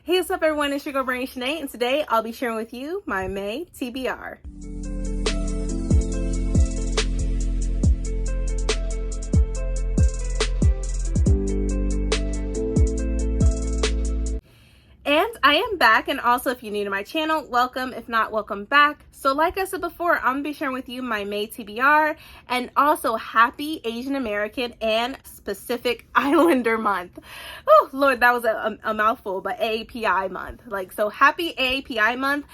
Hey, what's up everyone, it's your girl Brandon Sanderson, and today I'll be sharing with you my May TBR. And I am back, and also if you're new to my channel, welcome. If not, welcome back. So like I said before, I'm gonna be sharing with you my May TBR and also happy Asian American and Pacific Islander month. Oh Lord, that was a mouthful, but AAPI month. So happy AAPI month.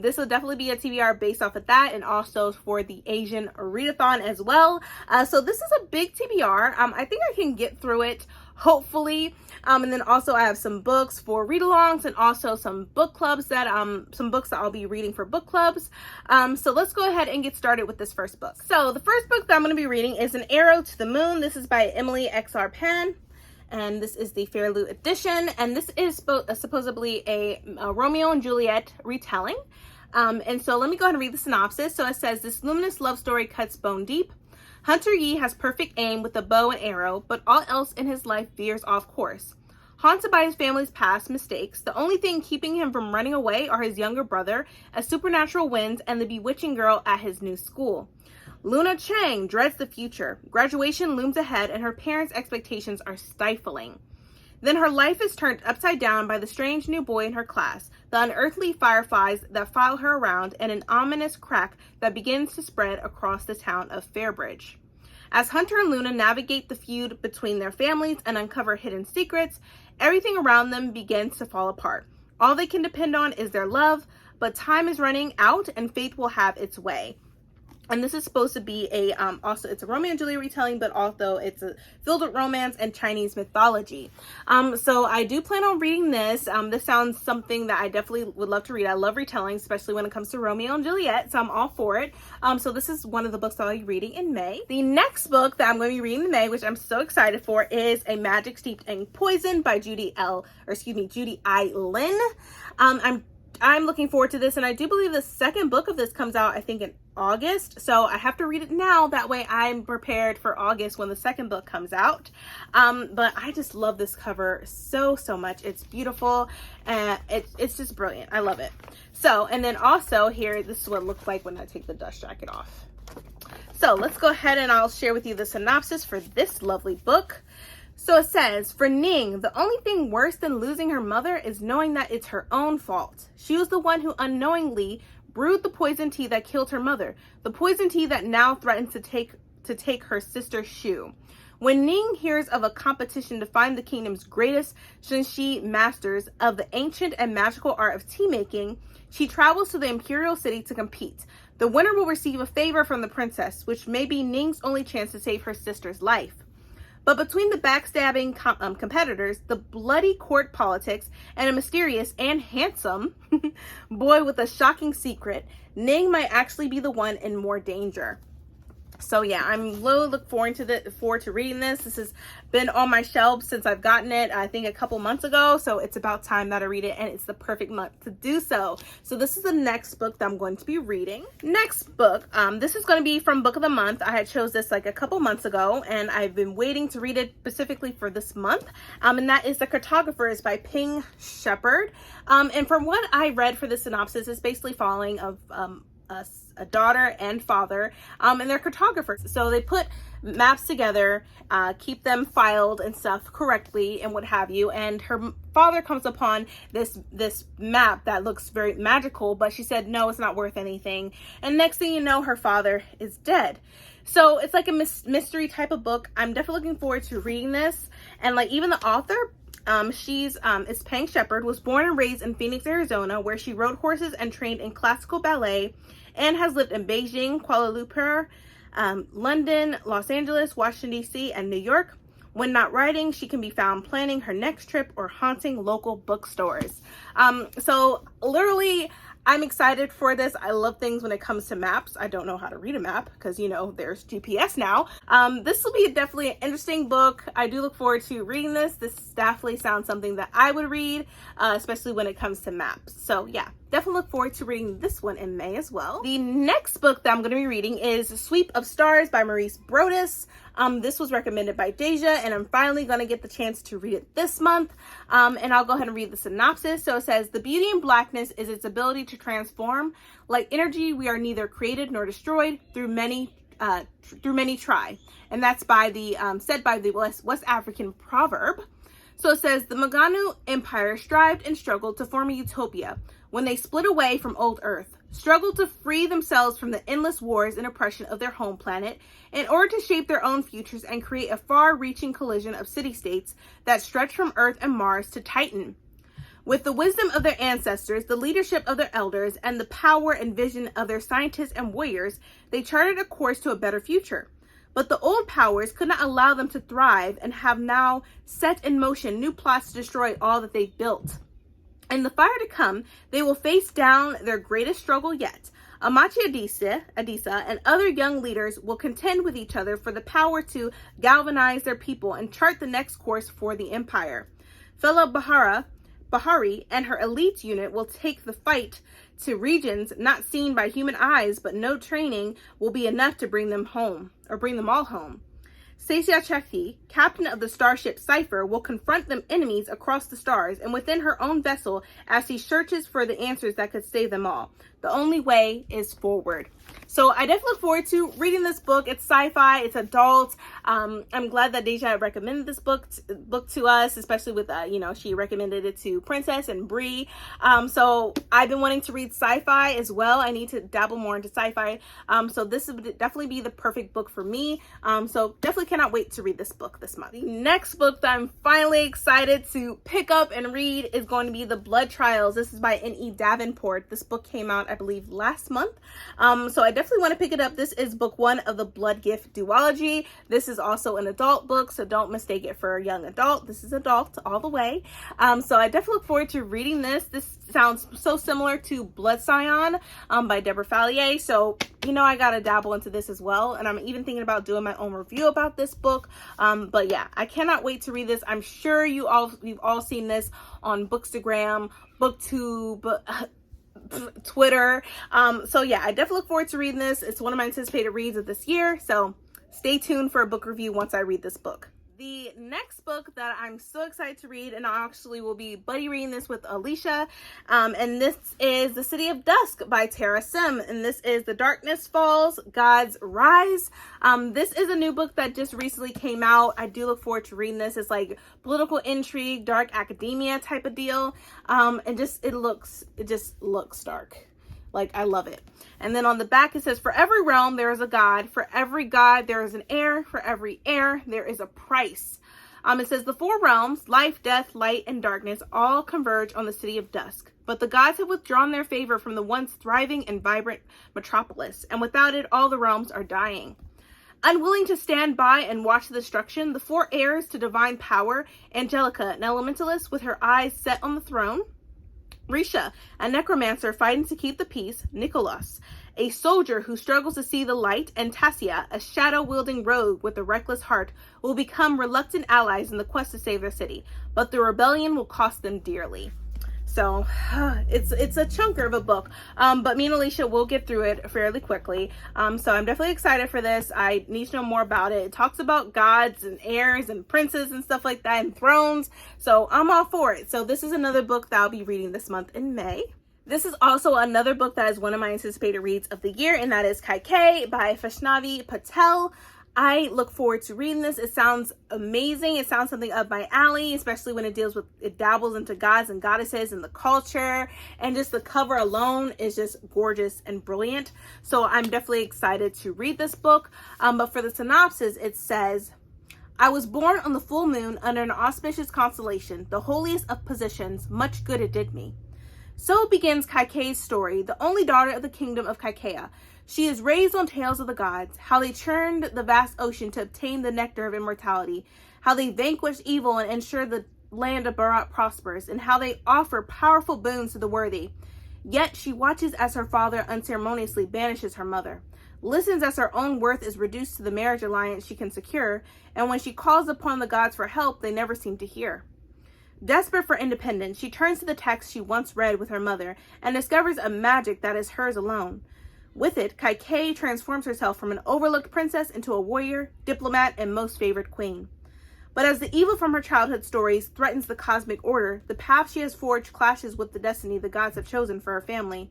This will definitely be a TBR based off of that, and also for the Asian readathon as well. So this is a big TBR. I think I can get through it, hopefully. And then also I have some books for read-alongs and also some book clubs that some books that I'll be reading for book clubs. So let's go ahead and get started with this first book. So the first book that I'm going to be reading is An Arrow to the Moon. This is by Emily X.R. Penn, and this is the Fairleigh edition, and this is supposedly a Romeo and Juliet retelling. And so let me go ahead and read the synopsis. So it says, this luminous love story cuts bone deep. Hunter Yi has perfect aim with a bow and arrow, but all else in his life veers off course. Haunted by his family's past mistakes, the only thing keeping him from running away are his younger brother, a supernatural winds, and the bewitching girl at his new school. Luna Chang dreads the future. Graduation looms ahead, and her parents' expectations are stifling. Then her life is turned upside down by the strange new boy in her class, the unearthly fireflies that follow her around, and an ominous crack that begins to spread across the town of Fairbridge. As Hunter and Luna navigate the feud between their families and uncover hidden secrets, everything around them begins to fall apart. All they can depend on is their love, but time is running out and fate will have its way. And this is supposed to be also it's a Romeo and Juliet retelling, but also it's filled with romance and Chinese mythology. So I do plan on reading this. This sounds something that I definitely would love to read. I love retelling, especially when it comes to Romeo and Juliet, so I'm all for it. So this is one of the books that I'll be reading in May. The next book that I'm going to be reading in May, which I'm so excited for, is A Magic Steeped in Poison by Judy I. Lin. I'm looking forward to this, and I do believe the second book of this comes out, I think, in August. So I have to read it now. That way I'm prepared for August when the second book comes out. But I just love this cover so much. It's beautiful, and it's just brilliant. I love it. So, and then also here, this is what it looks like when I take the dust jacket off. So let's go ahead and I'll share with you the synopsis for this lovely book. So it says, for Ning, the only thing worse than losing her mother is knowing that it's her own fault. She was the one who unknowingly brewed the poison tea that killed her mother, the poison tea that now threatens to take her sister's shoe. When Ning hears of a competition to find the kingdom's greatest Shenxi masters of the ancient and magical art of tea making, she travels to the imperial city to compete. The winner will receive a favor from the princess, which may be Ning's only chance to save her sister's life. But between the backstabbing competitors, the bloody court politics, and a mysterious and handsome boy with a shocking secret, Ning might actually be the one in more danger. So yeah, I'm really looking forward to reading this. This has been on my shelves since I've gotten it, I think a couple months ago. So it's about time that I read it, and it's the perfect month to do so. So this is the next book that I'm going to be reading. Next book, this is going to be from Book of the Month. I had chose this like a couple months ago, and I've been waiting to read it specifically for this month. And that is The Cartographers by Ping Shepherd. And from what I read for the synopsis, it's basically following of a daughter and father, and they're cartographers. So they put maps together, keep them filed and stuff correctly and what have you. And her father comes upon this map that looks very magical, but she said, no, it's not worth anything. And next thing you know, her father is dead. So it's like a mystery type of book. I'm definitely looking forward to reading this. And like even the author, it's Pang Shepherd, was born and raised in Phoenix, Arizona, where she rode horses and trained in classical ballet, and has lived in Beijing, Kuala Lumpur, London, Los Angeles, Washington, D.C., and New York. When not writing, she can be found planning her next trip or haunting local bookstores. So literally, I'm excited for this. I love things when it comes to maps. I don't know how to read a map because, you know, there's GPS now. This will be definitely an interesting book. I do look forward to reading this. This definitely sounds something that I would read, especially when it comes to maps. So yeah, definitely look forward to reading this one in May as well. The next book that I'm going to be reading is Sweep of Stars by Maurice Brodus. This was recommended by Deja, and I'm finally going to get the chance to read it this month. And I'll go ahead and read the synopsis. So it says, the beauty in blackness is its ability to transform. Like energy, we are neither created nor destroyed through many try. And that's by the said by the West African proverb. So it says, the Maganu Empire strived and struggled to form a utopia when they split away from old Earth, struggled to free themselves from the endless wars and oppression of their home planet in order to shape their own futures and create a far-reaching collision of city-states that stretch from Earth and Mars to Titan. With the wisdom of their ancestors, the leadership of their elders, and the power and vision of their scientists and warriors, they charted a course to a better future. But the old powers could not allow them to thrive and have now set in motion new plots to destroy all that they've built. In the fire to come, they will face down their greatest struggle yet. Amachi Adisa and other young leaders will contend with each other for the power to galvanize their people and chart the next course for the empire. Fellow Bahari and her elite unit will take the fight to regions not seen by human eyes, but no training will be enough to bring them all home. Stasia Chekhi, captain of the starship Cypher, will confront the enemies across the stars and within her own vessel as she searches for the answers that could save them all. The only way is forward. So I definitely look forward to reading this book. It's sci-fi, it's adult. I'm glad that Deja recommended this book to us, especially with, she recommended it to Princess and Bree. So I've been wanting to read sci-fi as well. I need to dabble more into sci-fi. So this would definitely be the perfect book for me. So definitely cannot wait to read this book this month. The next book that I'm finally excited to pick up and read is going to be The Blood Trials. This is by N.E. Davenport. This book came out, I believe, last month. So I definitely want to pick it up. This is book 1 of the Blood Gift duology. This is also an adult book, so don't mistake it for a young adult. This is adult all the way. So I definitely look forward to reading this. This sounds so similar to Blood Scion by Deborah Fallier. So, I got to dabble into this as well. And I'm even thinking about doing my own review about this book. But yeah, I cannot wait to read this. I'm sure you've all seen this on Bookstagram, BookTube, Twitter. So yeah, I definitely look forward to reading this. It's one of my anticipated reads of this year. So stay tuned for a book review once I read this book. The next book that I'm so excited to read, and I actually will be buddy reading this with Alicia, and this is The City of Dusk by Tara Sim, and this is The Darkness Falls, Gods Rise. This is a new book that just recently came out. I do look forward to reading this. It's like political intrigue, dark academia type of deal, and it just looks dark. Like, I love it. And then on the back it says, for every realm there is a god, for every god there is an heir, for every heir there is a price. It says the 4 realms, life, death, light, and darkness, all converge on the City of Dusk. But the gods have withdrawn their favor from the once thriving and vibrant metropolis, and without it all the realms are dying. Unwilling to stand by and watch the destruction, the 4 heirs to divine power, Angelica, an elementalist with her eyes set on the throne, Risha, a necromancer fighting to keep the peace, Nicholas, a soldier who struggles to see the light, and Tassia, a shadow-wielding rogue with a reckless heart, will become reluctant allies in the quest to save their city, but the rebellion will cost them dearly. So it's a chunker of a book, but me and Alicia will get through it fairly quickly. So I'm definitely excited for this. I need to know more about it. It talks about gods and heirs and princes and stuff like that and thrones. So I'm all for it. So this is another book that I'll be reading this month in May. This is also another book that is one of my anticipated reads of the year, and that is KaiK by Vaishnavi Patel. I look forward to reading this. It sounds amazing. It sounds something up my alley, especially when it dabbles into gods and goddesses and the culture, and just the cover alone is just gorgeous and brilliant. So I'm definitely excited to read this book. But for the synopsis, it says, I was born on the full moon under an auspicious constellation, the holiest of positions, much good it did me. So begins KaiK's story, the only daughter of the kingdom of Kaikeya. She is raised on tales of the gods, how they churned the vast ocean to obtain the nectar of immortality, how they vanquished evil and ensure the land of Bharat prospers, and how they offer powerful boons to the worthy. Yet she watches as her father unceremoniously banishes her mother, listens as her own worth is reduced to the marriage alliance she can secure, and when she calls upon the gods for help, they never seem to hear. Desperate for independence, she turns to the text she once read with her mother and discovers a magic that is hers alone. With it, KaiK transforms herself from an overlooked princess into a warrior, diplomat, and most favored queen. But as the evil from her childhood stories threatens the cosmic order, the path she has forged clashes with the destiny the gods have chosen for her family.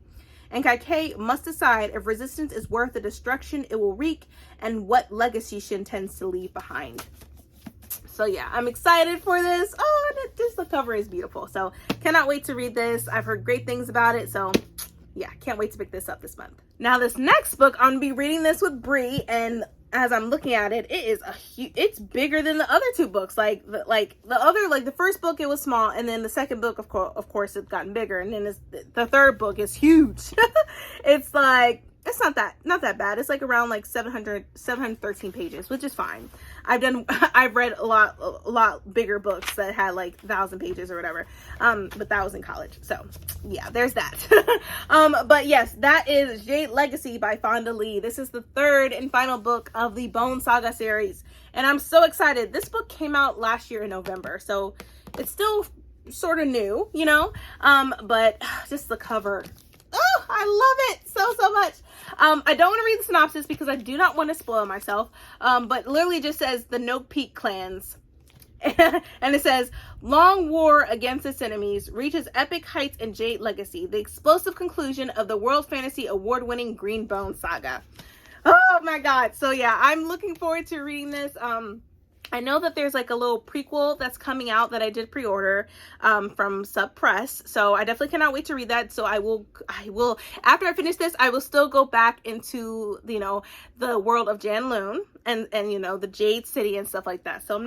And KaiK must decide if resistance is worth the destruction it will wreak and what legacy she intends to leave behind. So yeah, I'm excited for this. Oh, and just the cover is beautiful. So cannot wait to read this. I've heard great things about it. So yeah, can't wait to pick this up this month. Now this next book, I'm gonna be reading this with Bree, and as I'm looking at it, it is it's bigger than the other two books. The first book, it was small, and then the second book, of course, it's gotten bigger, and then the third book is huge. It's like, it's not that bad. It's like around like 713 pages, which is fine. I've read a lot bigger books that had like 1,000 pages or whatever. But that was in college. So yeah, there's that. But yes, that is Jade Legacy by Fonda Lee. This is the third and final book of the Bone Saga series. And I'm so excited. This book came out last year in November. So it's still sort of new, you know? But just the cover. Oh, I love it so much. I don't want to read the synopsis because I do not want to spoil myself. But literally just says the Noak Peak clans. And it says, long war against its enemies reaches epic heights in Jade Legacy, the explosive conclusion of the World Fantasy Award-winning Green Bone Saga. Oh my god. So yeah, I'm looking forward to reading this. I know that there's like a little prequel that's coming out that I did pre-order from Sub Press. So I definitely cannot wait to read that. So I will, after I finish this, I will still go back into, you know, the world of Jan Loon and you know, the Jade City and stuff like that. So I'm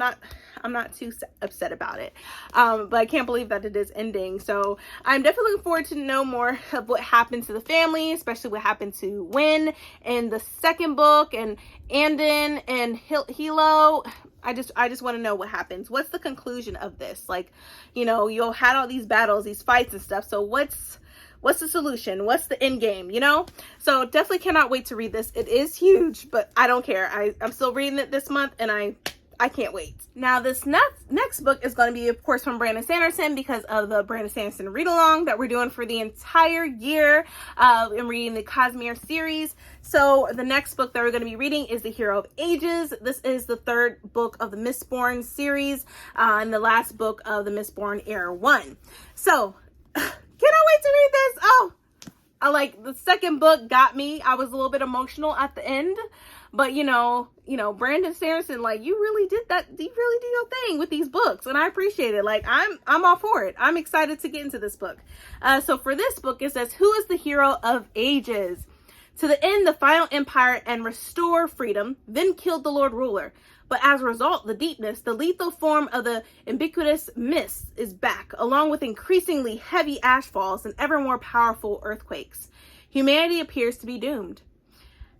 not too upset about it. But I can't believe that it is ending. So I'm definitely looking forward to know more of what happened to the family, especially what happened to Win in the second book, and Andon and Hilo. I just want to know what happens. What's the conclusion of this? Like, you know, you had all these battles, these fights and stuff. So what's the solution? What's the end game, you know? So definitely cannot wait to read this. It is huge, but I don't care. I'm still reading it this month, and I can't wait. Now this next book is going to be, of course, from Brandon Sanderson because of the Brandon Sanderson Readalong that we're doing for the entire year. I'm reading the Cosmere series. So the next book that we're going to be reading is The Hero of Ages. This is the third book of the Mistborn series and the last book of the Mistborn Era 1. So cannot wait to read this. Oh, the second book got me. I was a little bit emotional at the end. But you know, Brandon Sanderson, like, you really did that. You really did your thing with these books, and I appreciate it. Like, I'm all for it. I'm excited to get into this book. So for this book, it says, who is the hero of ages? To the end, the final empire and restore freedom, then killed the Lord Ruler. But as a result, the deepness, the lethal form of the ubiquitous mist is back, along with increasingly heavy ashfalls and ever more powerful earthquakes. Humanity appears to be doomed.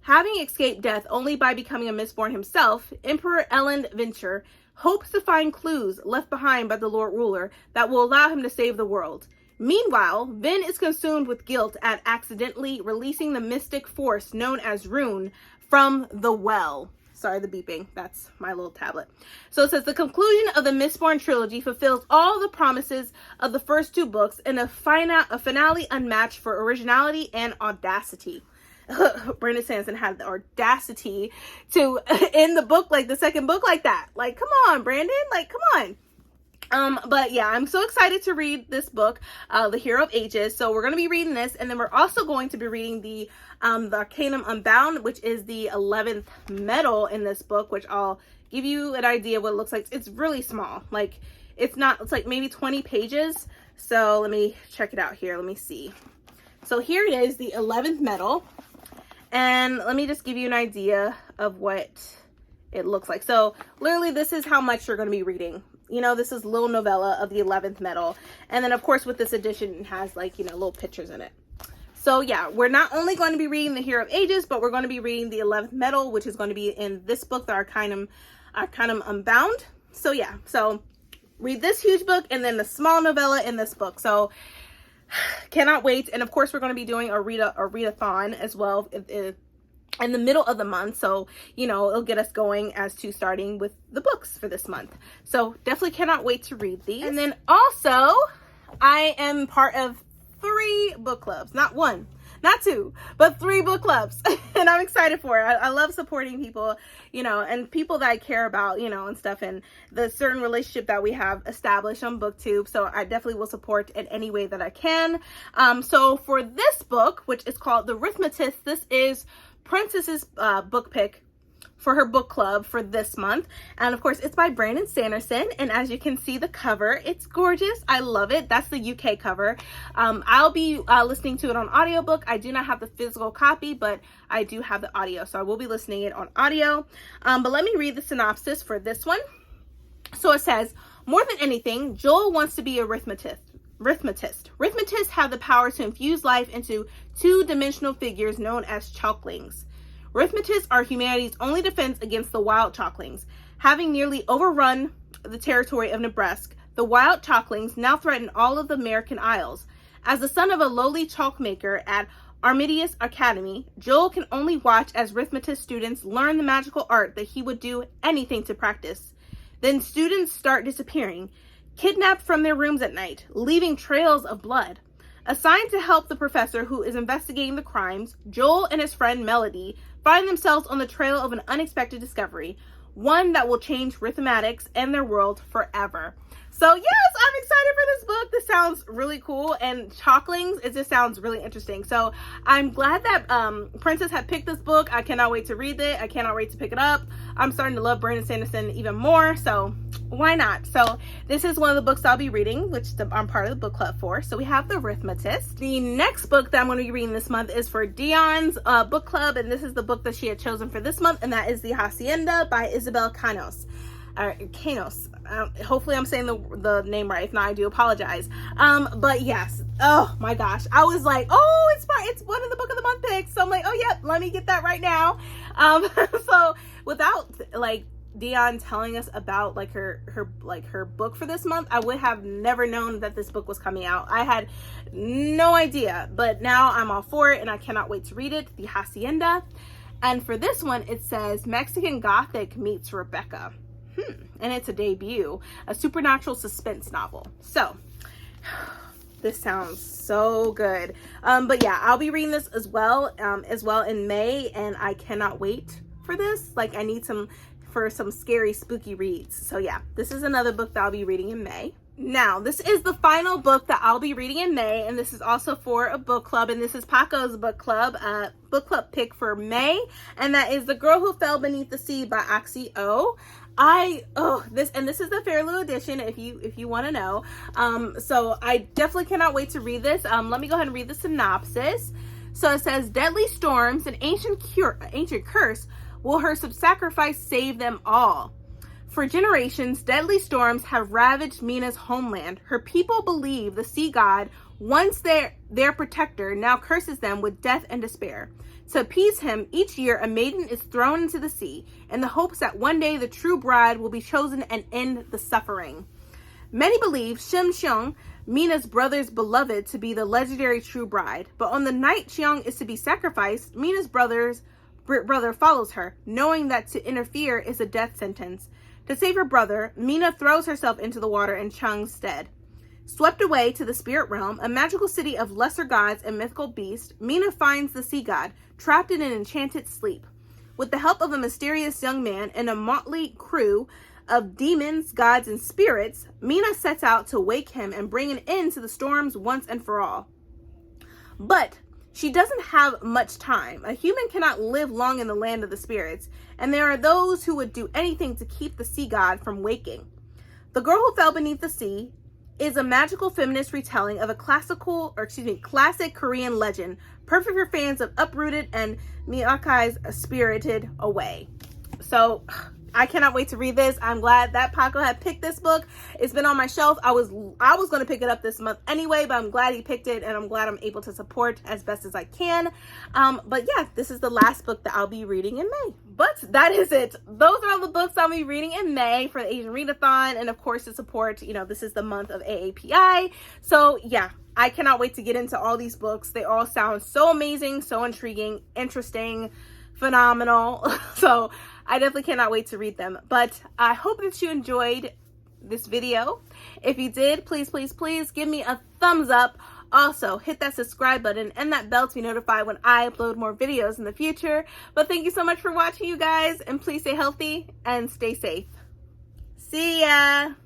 Having escaped death only by becoming a Mistborn himself, Emperor Elend Venture hopes to find clues left behind by the Lord Ruler that will allow him to save the world. Meanwhile, Vin is consumed with guilt at accidentally releasing the mystic force known as Rune from the well. Sorry, the beeping. That's my little tablet. So it says, the conclusion of the Mistborn trilogy fulfills all the promises of the first two books in a finale unmatched for originality and audacity. Brandon Sanderson had the audacity to end the book, like the second book, like that. Like, come on, Brandon. Like, come on. But yeah, I'm so excited to read this book, The Hero of Ages. So we're going to be reading this, and then we're also going to be reading the Arcanum Unbound, which is the 11th metal in this book, which I'll give you an idea of what it looks like. It's really small. Like, it's like maybe 20 pages. So let me check it out here. Let me see. So here it is, the 11th metal. And let me just give you an idea of what it looks like. So literally, this is how much you're going to be reading. You know, this is little novella of the 11th metal. And then, of course, with this edition, it has, like, you know, little pictures in it. So yeah, we're not only going to be reading The Hero of Ages, but we're going to be reading the 11th metal, which is going to be in this book, the Arcanum Unbound. So yeah, so read this huge book and then the small novella in this book. So cannot wait. And of course, we're going to be doing a readathon as well. in the middle of the month. So, you know, it'll get us going as to starting with the books for this month. So definitely cannot wait to read these. And then also, I am part of 3 book clubs, not 1, not 2, but 3 book clubs. And I'm excited for it. I love supporting people, you know, and people that I care about, you know, and stuff, and the certain relationship that we have established on BookTube. So I definitely will support in any way that I can. So for this book, which is called The Arithmetist, this is Princess's book pick for her book club for this month. And of course, it's by Brandon Sanderson. And as you can see the cover, it's gorgeous. I love it. That's the UK cover. I'll be listening to it on audiobook. I do not have the physical copy, but I do have the audio. So I will be listening it on audio. But let me read the synopsis for this one. So it says, more than anything, Joel wants to be a arithmetist. Arithmetists have the power to infuse life into 2-dimensional figures known as chalklings. Arithmetists are humanity's only defense against the wild chalklings. Having nearly overrun the territory of Nebraska, the wild chalklings now threaten all of the American Isles. As the son of a lowly chalk maker at Arithmetist Academy, Joel can only watch as arithmetist students learn the magical art that he would do anything to practice. Then students start disappearing, kidnapped from their rooms at night, leaving trails of blood. Assigned to help the professor who is investigating the crimes, Joel and his friend Melody find themselves on the trail of an unexpected discovery, one that will change arithmetics and their world forever. So yes, I'm excited for this book. This sounds really cool, and chalklings, it just sounds really interesting. So I'm glad that Princess had picked this book. I cannot wait to read it. I cannot wait to pick it up. I'm starting to love Brandon Sanderson even more, so why not? So this is one of the books I'll be reading, which I'm part of the book club for. So we have The Arithmetist. The next book that I'm going to be reading this month is for Dion's book club, and this is the book that she had chosen for this month, and that is The Hacienda by Isabel Canos. Hopefully I'm saying the name right. If not, I do apologize. But yes, oh my gosh, I was like, oh, it's one of the book of the month picks. So I'm like, oh yep, let me get that right now. So without like Dion telling us about like her book for this month, I would have never known that this book was coming out. I had no idea, but now I'm all for it and I cannot wait to read it. The Hacienda. And for this one, it says Mexican Gothic meets Rebecca. And it's a debut, a supernatural suspense novel. So this sounds so good. But yeah, I'll be reading this as well in May, and I cannot wait for this. Like, I need some scary, spooky reads. So yeah, this is another book that I'll be reading in May. Now, this is the final book that I'll be reading in May, and this is also for a book club, and this is Paco's book club pick for May, and that is The Girl Who Fell Beneath the Sea by Oxy O. This is the Fairloo edition if you want to know. So I definitely cannot wait to read this. Let me go ahead and read the synopsis. So it says, deadly storms, an ancient curse, will her sacrifice save them all? For generations, deadly storms have ravaged Mina's homeland. Her people believe the sea god, once their protector, now curses them with death and despair. To appease him, each year a maiden is thrown into the sea in the hopes that one day the true bride will be chosen and end the suffering. Many believe Shim Xiong, Mina's brother's beloved, to be the legendary true bride. But on the night Xiong is to be sacrificed, Mina's brother follows her, knowing that to interfere is a death sentence. To save her brother, Mina throws herself into the water in Xiong's stead. Swept away to the spirit realm, a magical city of lesser gods and mythical beasts, Mina finds the sea god, trapped in an enchanted sleep. With the help of a mysterious young man and a motley crew of demons, gods, and spirits, Mina sets out to wake him and bring an end to the storms once and for all. But she doesn't have much time. A human cannot live long in the land of the spirits, and there are those who would do anything to keep the sea god from waking. The Girl Who Fell Beneath the Sea is a magical feminist retelling of a classic Korean legend, perfect for fans of Uprooted and Miyakai's Spirited Away. So I cannot wait to read this. I'm glad that Paco had picked this book. It's been on my shelf. I was going to pick it up this month anyway, but I'm glad he picked it, and I'm glad I'm able to support as best as I can. But yeah, this is the last book that I'll be reading in May. But that is it. Those are all the books I'll be reading in May for the Asian Readathon, and of course to support, this is the month of AAPI. So yeah, I cannot wait to get into all these books. They all sound so amazing, so intriguing, interesting, phenomenal. So I definitely cannot wait to read them. But I hope that you enjoyed this video. If you did, please, please, please give me a thumbs up. Also, hit that subscribe button and that bell to be notified when I upload more videos in the future. But thank you so much for watching, you guys, and please stay healthy and stay safe. See ya!